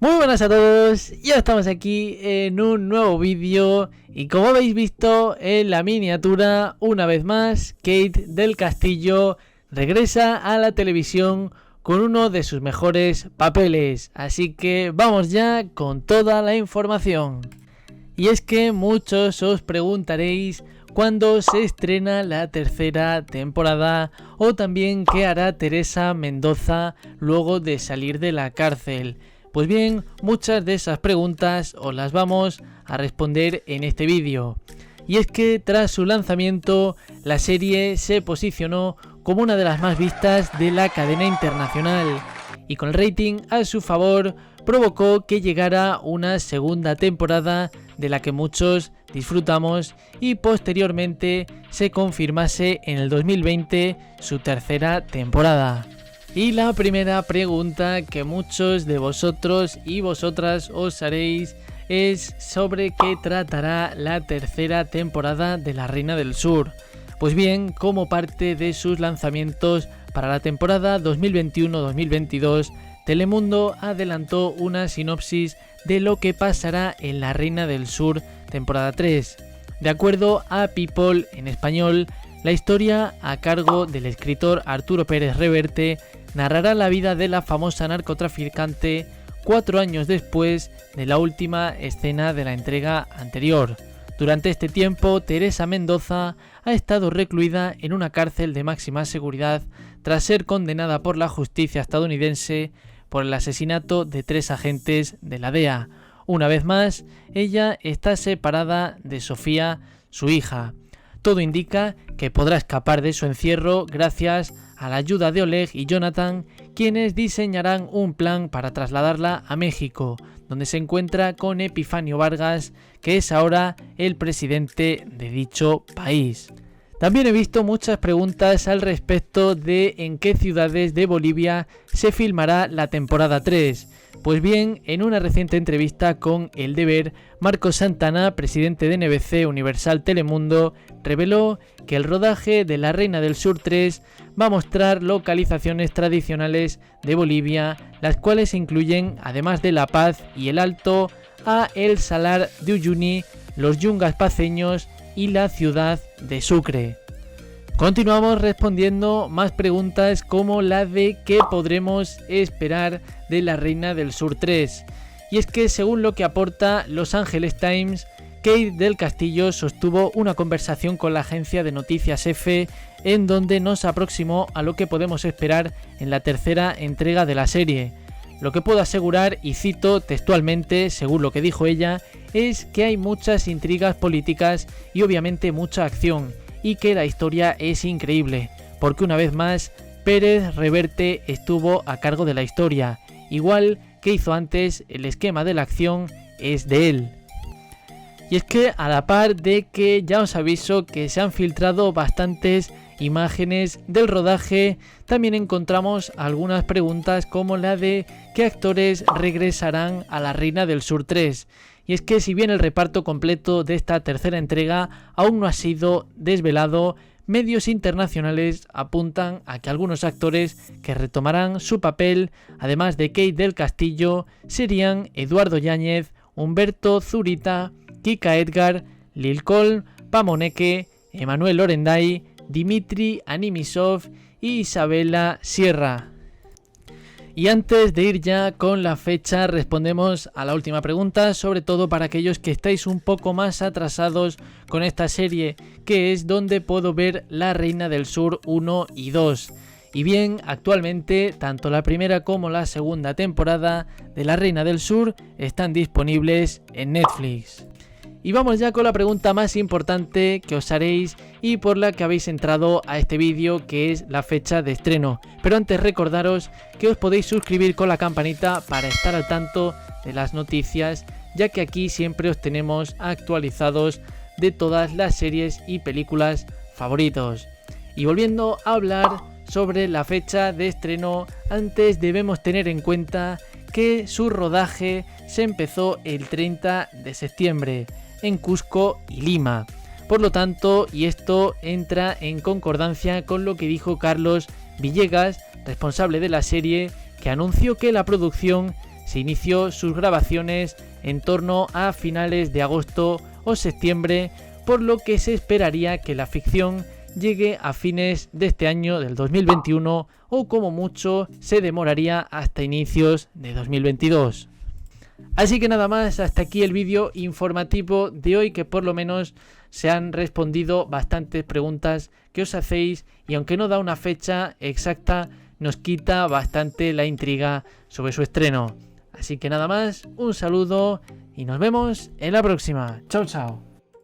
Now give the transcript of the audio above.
Muy buenas a todos, ya estamos aquí en un nuevo vídeo y como habéis visto en la miniatura, una vez más, Kate del Castillo regresa a la televisión con uno de sus mejores papeles, así que vamos ya con toda la información. Y es que muchos os preguntaréis cuándo se estrena la tercera temporada o también qué hará Teresa Mendoza luego de salir de la cárcel. Pues bien, muchas de esas preguntas os las vamos a responder en este vídeo. Y es que tras su lanzamiento, la serie se posicionó como una de las más vistas de la cadena internacional y con el rating a su favor provocó que llegara una segunda temporada de la que muchos disfrutamos y posteriormente se confirmase en el 2020 su tercera temporada. Y la primera pregunta que muchos de vosotros y vosotras os haréis es sobre qué tratará la tercera temporada de La Reina del Sur. Pues bien, como parte de sus lanzamientos para la temporada 2021-2022, Telemundo adelantó una sinopsis de lo que pasará en La Reina del Sur temporada 3. De acuerdo a People en español, la historia, a cargo del escritor Arturo Pérez Reverte, narrará la vida de la famosa narcotraficante 4 años después de la última escena de la entrega anterior. Durante este tiempo, Teresa Mendoza ha estado recluida en una cárcel de máxima seguridad tras ser condenada por la justicia estadounidense por el asesinato de 3 agentes de la DEA. Una vez más, ella está separada de Sofía, su hija. Todo indica que podrá escapar de su encierro gracias a la ayuda de Oleg y Jonathan, quienes diseñarán un plan para trasladarla a México, donde se encuentra con Epifanio Vargas, que es ahora el presidente de dicho país. También he visto muchas preguntas al respecto de en qué ciudades de Bolivia se filmará la temporada 3. Pues bien, en una reciente entrevista con El Deber, Marcos Santana, presidente de NBC Universal Telemundo, reveló que el rodaje de La Reina del Sur 3 va a mostrar localizaciones tradicionales de Bolivia, las cuales incluyen, además de La Paz y El Alto, a El Salar de Uyuni, los Yungas paceños y la ciudad de Sucre. Continuamos respondiendo más preguntas como la de qué podremos esperar de La Reina del Sur 3. Y es que según lo que aporta Los Angeles Times, Kate del Castillo sostuvo una conversación con la agencia de noticias EFE en donde nos aproximó a lo que podemos esperar en la tercera entrega de la serie. Lo que puedo asegurar, y cito textualmente según lo que dijo ella, es que hay muchas intrigas políticas y obviamente mucha acción, y que la historia es increíble, porque una vez más Pérez Reverte estuvo a cargo de la historia, igual que hizo antes, el esquema de la acción es de él. Y es que a la par de que ya os aviso que se han filtrado bastantes imágenes del rodaje, también encontramos algunas preguntas como la de qué actores regresarán a La Reina del Sur 3. Y es que si bien el reparto completo de esta tercera entrega aún no ha sido desvelado, medios internacionales apuntan a que algunos actores que retomarán su papel, además de Kate del Castillo, serían Eduardo Yáñez, Humberto Zurita, Kika Edgar, Lil Col, Pamoneke, Emanuel Orenday, Dimitri Animisov y Isabela Sierra. Y antes de ir ya con la fecha, respondemos a la última pregunta, sobre todo para aquellos que estáis un poco más atrasados con esta serie, que es dónde puedo ver La Reina del Sur 1 y 2. Y bien, actualmente tanto la primera como la segunda temporada de La Reina del Sur están disponibles en Netflix. Y vamos ya con la pregunta más importante que os haréis y por la que habéis entrado a este vídeo, que es la fecha de estreno. Pero antes recordaros que os podéis suscribir con la campanita para estar al tanto de las noticias, ya que aquí siempre os tenemos actualizados de todas las series y películas favoritos. Y volviendo a hablar sobre la fecha de estreno, antes debemos tener en cuenta que su rodaje se empezó el 30 de septiembre. En Cusco y Lima. Por lo tanto, y esto entra en concordancia con lo que dijo Carlos Villegas, responsable de la serie, que anunció que la producción se inició sus grabaciones en torno a finales de agosto o septiembre, por lo que se esperaría que la ficción llegue a fines de este año del 2021 o como mucho se demoraría hasta inicios de 2022. Así que nada más, hasta aquí el vídeo informativo de hoy, que por lo menos se han respondido bastantes preguntas que os hacéis y aunque no da una fecha exacta, nos quita bastante la intriga sobre su estreno. Así que nada más, un saludo y nos vemos en la próxima. Chao, chao.